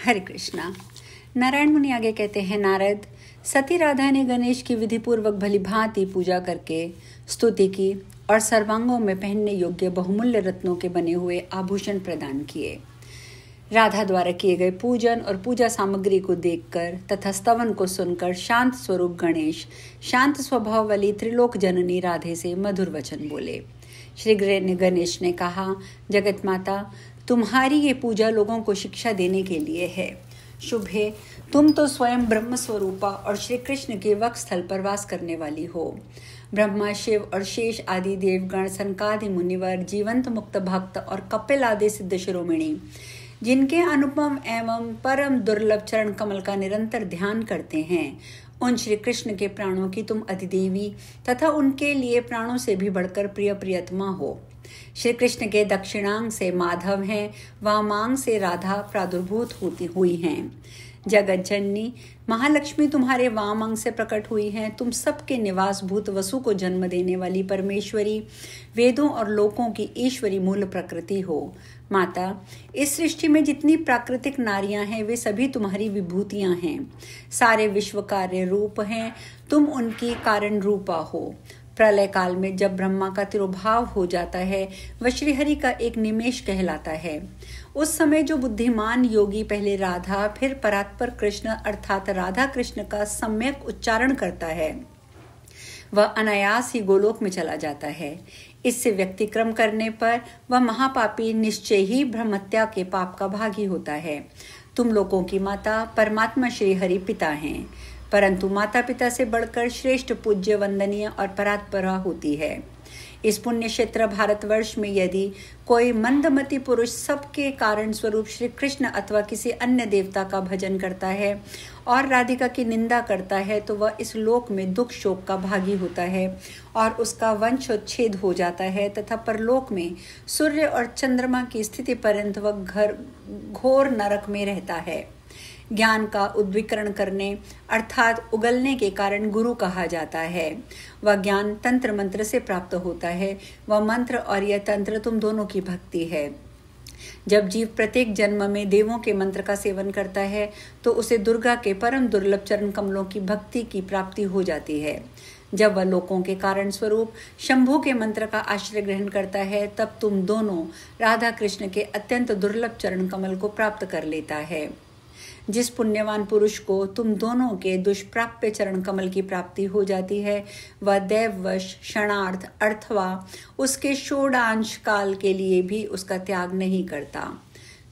हरे कृष्णा। नारायण मुनि आगे कहते हैं, नारद, सती राधा ने गणेश की विधि पूर्वक भली भांति पूजा करके स्तुति की और सर्वांगों में पहनने योग्य बहुमूल्य रत्नों के बने हुए आभूषण प्रदान किए। राधा द्वारा किए गए पूजन और पूजा सामग्री को देखकर तथा स्तवन को सुनकर शांत स्वरूप गणेश शांत स्वभाव वाली त्रिलोक जननी राधे से मधुर वचन बोले। श्री गणेश ने कहा, जगत माता, तुम्हारी ये पूजा लोगों को शिक्षा देने के लिए है। शुभ है, तुम तो स्वयं ब्रह्म स्वरूपा और श्री कृष्ण के वक्षस्थल पर वास करने वाली हो। ब्रह्मा, शिव और शेष आदि देवगण, सनकादि मुनिवर, जीवंत मुक्त भक्त और कपिल आदि सिद्ध शिरोमणि, जिनके अनुपम एवं परम दुर्लभ चरण कमल का निरंतर ध्यान करते हैं, उन श्री कृष्ण के प्राणों की तुम अधिदेवी तथा उनके लिए प्राणों से भी बढ़कर प्रिय प्रियतमा हो। श्री कृष्ण के दक्षिणांग से माधव हैं, वामांग से राधा प्रादुर्भूत हुई हैं। जगत जननी महालक्ष्मी तुम्हारे वाम अंग से प्रकट हुई हैं। तुम सबके निवास भूत वसु को जन्म देने वाली परमेश्वरी, वेदों और लोकों की ईश्वरी मूल प्रकृति हो। माता, इस सृष्टि में जितनी प्राकृतिक नारियां हैं वे सभी तुम्हारी विभूतियां हैं। सारे विश्व कार्य रूप हैं, तुम उनकी कारण रूपा हो। प्रलय काल में जब ब्रह्मा का तिरोभाव हो जाता है वह श्रीहरि का एक निमेष कहलाता है। उस समय जो बुद्धिमान योगी पहले राधा फिर परात्पर कृष्ण अर्थात राधा कृष्ण का सम्यक उच्चारण करता है, वह अनायास ही गोलोक में चला जाता है। इससे व्यक्तिक्रम करने पर वह महापापी निश्चय ही ब्रह्मत्या के पाप का भागी होता है। तुम लोगों की माता परमात्मा श्रीहरि पिता हैं, परंतु माता पिता से बढ़कर श्रेष्ठ, पूज्य, वंदनीय और परात्परा होती है। इस पुण्य क्षेत्र भारतवर्ष में यदि कोई मंदमती पुरुष सबके कारण स्वरूप श्री कृष्ण अथवा किसी अन्य देवता का भजन करता है और राधिका की निंदा करता है तो वह इस लोक में दुख शोक का भागी होता है और उसका वंशोच्छेद हो जाता है तथा परलोक में सूर्य और चंद्रमा की स्थिति पर्यंत वह घोर नरक में रहता है। ज्ञान का उद्विकरण करने अर्थात उगलने के कारण गुरु कहा जाता है। वह ज्ञान तंत्र मंत्र से प्राप्त होता है। वह मंत्र और यह तंत्र तुम दोनों की भक्ति है। जब जीव प्रत्येक जन्म में देवों के मंत्र का सेवन करता है तो उसे दुर्गा के परम दुर्लभ चरण कमलों की भक्ति की प्राप्ति हो जाती है। जब वह लोकों के कारण स्वरूप शंभु के मंत्र का आश्रय ग्रहण करता है तब तुम दोनों राधा कृष्ण के अत्यंत दुर्लभ चरण कमल को प्राप्त कर लेता है। जिस पुण्यवान पुरुष को तुम दोनों के दुष्प्राप्य चरण कमल की प्राप्ति हो जाती है वह दैववश क्षणार्थ अर्थवा उसके षोडांश काल के लिए भी उसका त्याग नहीं करता।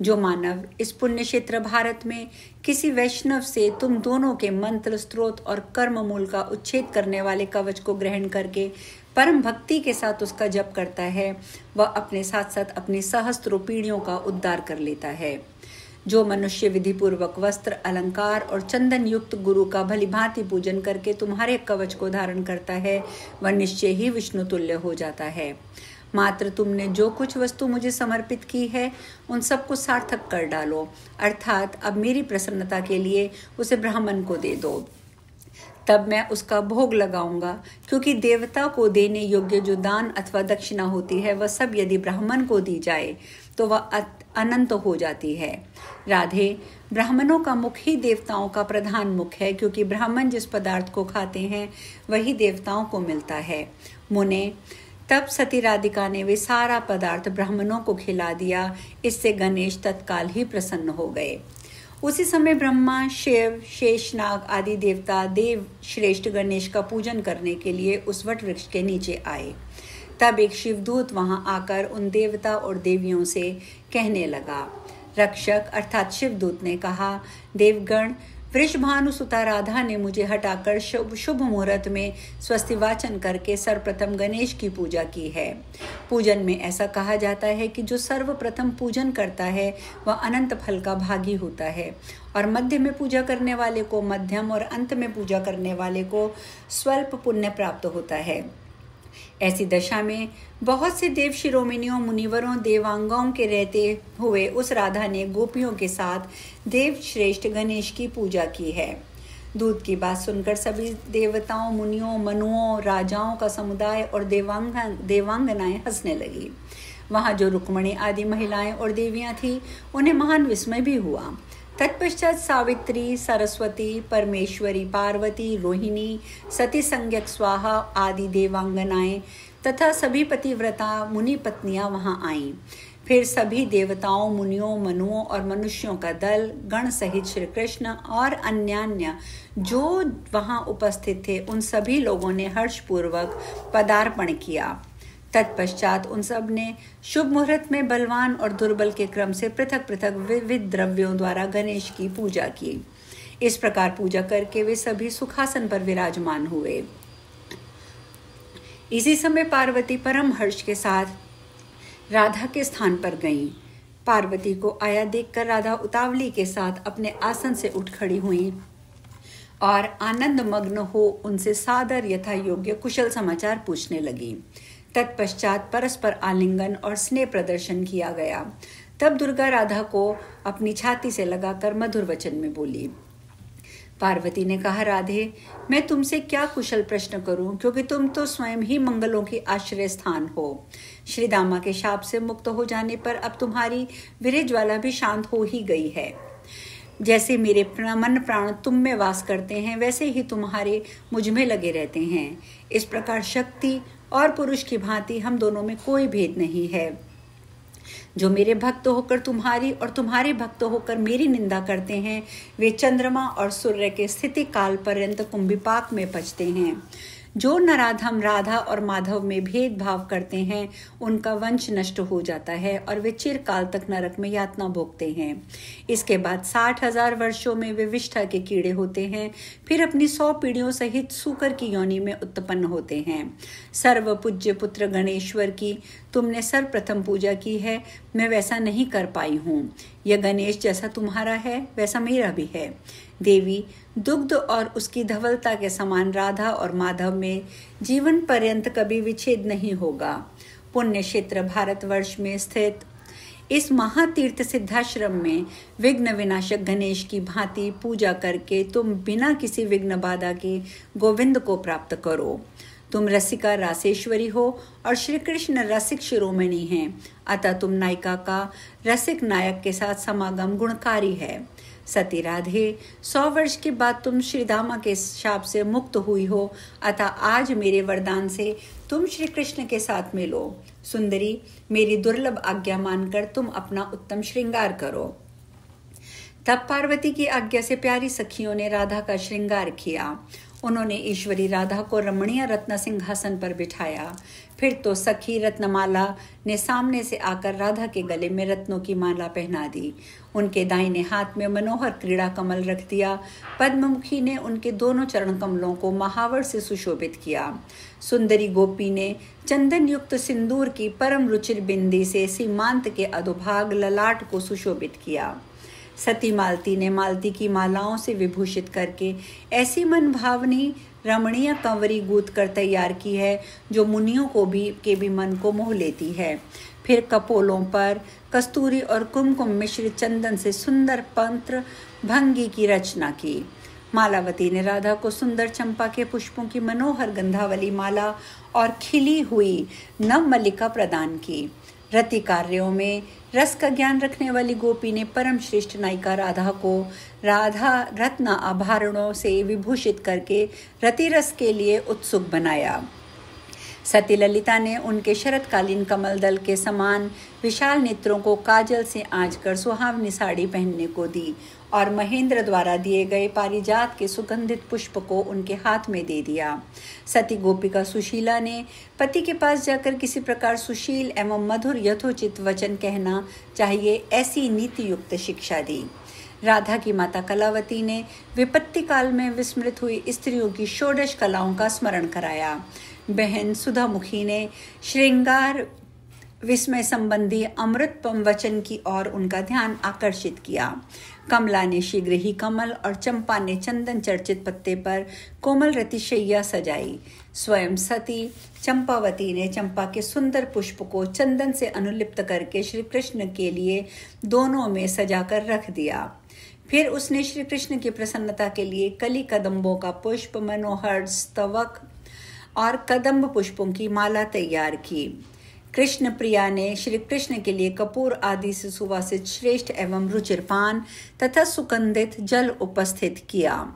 जो मानव इस पुण्य क्षेत्र भारत में किसी वैष्णव से तुम दोनों के मंत्र, स्त्रोत और कर्म मूल का उच्छेद करने वाले कवच को ग्रहण करके परम भक्ति के साथ उसका जप करता है, वह अपने साथ साथ अपनी सहस्त्रों पीढ़ियों का उद्धार कर लेता है। जो मनुष्य विधि पूर्वक वस्त्र, अलंकार और चंदन युक्त गुरु का भली भांति पूजन करके तुम्हारे कवच को धारण करता है वह निश्चय ही विष्णु तुल्य हो जाता है। मात्र तुमने जो कुछ वस्तु मुझे समर्पित की है उन सबको सार्थक कर डालो, अर्थात अब मेरी प्रसन्नता के लिए उसे ब्राह्मण को दे दो, तब मैं उसका भोग लगाऊंगा। क्योंकि देवता को देने योग्य जो दान अथवा दक्षिणा होती है वह सब यदि ब्राह्मण को दी जाए तो वह अनंत हो जाती है। राधे, ब्राह्मणों का मुख ही देवताओं का प्रधान मुख है, क्योंकि ब्राह्मण जिस पदार्थ को खाते हैं वही देवताओं को मिलता है। मुने, तब सती राधिका ने वे सारा पदार्थ ब्राह्मणों को खिला दिया। इससे गणेश तत्काल ही प्रसन्न हो गए। उसी समय ब्रह्मा, शिव, शेषनाग आदि देवता देव श्रेष्ठ गणेश का पूजन करने के लिए उस वट वृक्ष के नीचे आए। तब एक शिवदूत वहां आकर उन देवता और देवियों से कहने लगा। रक्षक अर्थात शिवदूत ने कहा, देवगण, वृषभानुसुता राधा ने मुझे हटाकर शुभ मुहूर्त में स्वस्ति वाचन करके सर्वप्रथम गणेश की पूजा की है। पूजन में ऐसा कहा जाता है कि जो सर्वप्रथम पूजन करता है वह अनंत फल का भागी होता है और मध्य में पूजा करने वाले को मध्यम और अंत में पूजा करने वाले को स्वल्प पुण्य प्राप्त होता है। ऐसी दशा में बहुत से देव शिरोमणियों, मुनिवरों, देवांगों के रहते हुए उस राधा ने गोपियों के साथ देव श्रेष्ठ गणेश की पूजा की है। दूत की बात सुनकर सभी देवताओं, मुनियों, मनुओं, राजाओं का समुदाय और देवांगनाएं हंसने लगी। वहां जो रुक्मणी आदि महिलाएं और देवियां थीं उन्हें महान विस्मय भी हुआ। तत्पश्चात सावित्री, सरस्वती, परमेश्वरी, पार्वती, रोहिणी, सती संज्ञक स्वाहा आदि देवांगनाएं तथा सभी पतिव्रता मुनि पत्नियां वहां आईं। फिर सभी देवताओं, मुनियों, मनुओं और मनुष्यों का दल गण सहित श्री कृष्ण और अन्यान्य जो वहां उपस्थित थे उन सभी लोगों ने हर्षपूर्वक पदार्पण किया। तत्पश्चात उन सब ने शुभ मुहूर्त में बलवान और दुर्बल के क्रम से पृथक पृथक विविध द्रव्यों द्वारा गणेश की पूजा की। इस प्रकार पूजा करके वे सभी सुखासन पर विराजमान हुए। इसी समय पार्वती परम हर्ष के साथ राधा के स्थान पर गईं। पार्वती को आया देखकर राधा उतावली के साथ अपने आसन से उठ खड़ी हुई और आनंद मग्न हो उनसे सादर यथा योग्य कुशल समाचार पूछने लगी। तत्पश्चात परस्पर आलिंगन और स्नेह प्रदर्शन किया गया। तब दुर्गा राधा को अपनी छाती से लगाकर मधुर वचन में बोली। पार्वती ने कहा, राधे, मैं तुमसे क्या कुशल प्रश्न करूं, क्योंकि तुम तो स्वयं ही मंगलों की आश्रय स्थान हो। श्री दामा के शाप से मुक्त हो जाने पर अब तुम्हारी विरह ज्वाला भी शांत हो ही गई है। जैसे मेरे मन प्राण तुम में वास करते हैं, वैसे ही तुम्हारे मुझ में लगे रहते हैं। इस प्रकार शक्ति और पुरुष की भांति हम दोनों में कोई भेद नहीं है। जो मेरे भक्त होकर तुम्हारी और तुम्हारे भक्त होकर मेरी निंदा करते हैं, वे चंद्रमा और सूर्य के स्थिति काल पर्यंत कुंभिपाक में पचते हैं। जो नराधम राधा और माधव में भेदभाव करते हैं, उनका वंश नष्ट हो जाता है और वे चिरकाल तक नरक में यातना भोगते हैं। इसके बाद 60,000 वर्षों में वे विष्ठा के कीड़े होते हैं, फिर अपनी 100 पीढ़ियों सहित सूकर की योनि में उत्पन्न होते हैं। सर्व पूज्य पुत्र गणेश्वर की तुमने सर्वप्रथम पूजा की है, मैं वैसा नहीं कर पाई हूँ। यह गणेश जैसा तुम्हारा है, वैसा मेरा भी है। देवी, दुग्ध और उसकी धवलता के समान राधा और माधव में जीवन पर्यंत कभी विच्छेद नहीं होगा। पुण्य क्षेत्र भारतवर्ष में स्थित इस महातीर्थ सिद्धाश्रम में विघ्न विनाशक गणेश की भांति पूजा करके तुम बिना किसी विघ्न बाधा के गोविंद को प्राप्त करो। तुम रसिका रासेश्वरी हो और श्री कृष्ण रसिक शिरोमणि हैं, अतः तुम नायिका का रसिक नायक के साथ समागम गुणकारी है। सती राधे, 100 वर्ष के बाद तुम श्रीदामा के शाप से मुक्त हुई हो, अतः आज मेरे वरदान से तुम श्री कृष्ण के साथ मिलो। सुंदरी, मेरी दुर्लभ आज्ञा मानकर तुम अपना उत्तम श्रृंगार करो। तब पार्वती की आज्ञा से प्यारी सखियों ने राधा का श्रृंगार किया। उन्होंने ईश्वरी राधा को रमणीय रत्न सिंहासन पर बिठाया। फिर तो सखी रत्नमाला ने सामने से आकर राधा के गले में रत्नों की माला पहना दी। उनके दाहिने हाथ में मनोहर क्रीड़ा कमल रख दिया। पद्ममुखी ने उनके दोनों चरण कमलों को महावर से सुशोभित किया। सुंदरी गोपी ने चंदन युक्त सिंदूर की परम रुचिर बिंदी से सीमांत के अधोभाग ललाट को सुशोभित किया। सती मालती ने मालती की मालाओं से विभूषित करके ऐसी मन भावनी रमणीय कंवरी गूंथ कर तैयार की है, जो मुनियों को भी मन को मोह लेती है। फिर कपोलों पर कस्तूरी और कुमकुम मिश्रित चंदन से सुंदर पंत्र भंगी की रचना की। मालावती ने राधा को सुंदर चंपा के पुष्पों की मनोहर गंधावली माला और खिली हुई नव मल्लिका प्रदान की। रति कार्यों में रस का ज्ञान रखने वाली गोपी ने परम श्रेष्ठ नायिका राधा को राधा रत्न आभरणों से विभूषित करके रति रस के लिए उत्सुक बनाया। सती ललिता ने उनके शरतकालीन कमल दल के समान विशाल नेत्रों को काजल से आंच कर सुहावनी साड़ी पहनने को दी और महेंद्र द्वारा दिए गए पारिजात के सुगंधित पुष्प को उनके हाथ में दे दिया। सती गोपिका सुशीला ने पति के पास जाकर किसी प्रकार सुशील एवं मधुर यथोचित वचन कहना चाहिए, ऐसी नीति युक्त शिक्षा दी। राधा की माता कलावती ने विपत्ति काल में विस्मृत हुई स्त्रियों की षोडश कलाओं का स्मरण कराया। बहन सुधामुखी ने श्रृंगार विस्मय संबंधी अमृतपम वचन की ओर उनका ध्यान आकर्षित किया। कमला ने शीघ्र ही कमल और चंपा ने चंदन चर्चित पत्ते पर कोमल रतिशैया सजाई। स्वयं सती चंपावती ने चंपा के सुंदर पुष्प को चंदन से अनुलिप्त करके श्री कृष्ण के लिए दोनों में सजाकर रख दिया। फिर उसने श्री कृष्ण की प्रसन्नता के लिए कली कदम्बों का पुष्प, मनोहर स्तवक और कदम्ब पुष्पों की माला तैयार की। कृष्ण प्रिया ने श्री कृष्ण के लिए कपूर आदि से सुवासित श्रेष्ठ एवं रुचिर पान तथा सुगंधित जल उपस्थित किया।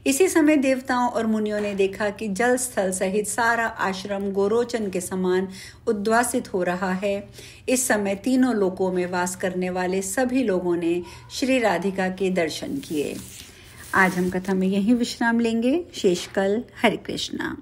इसी समय देवताओं और मुनियों ने देखा कि जल स्थल सहित सारा आश्रम गोरोचन के समान उद्वासित हो रहा है। इस समय तीनों लोकों में वास करने वाले सभी लोगों ने श्री राधिका के दर्शन किए। आज हम कथा में यहीं विश्राम लेंगे। शेष कल। हरे कृष्णा।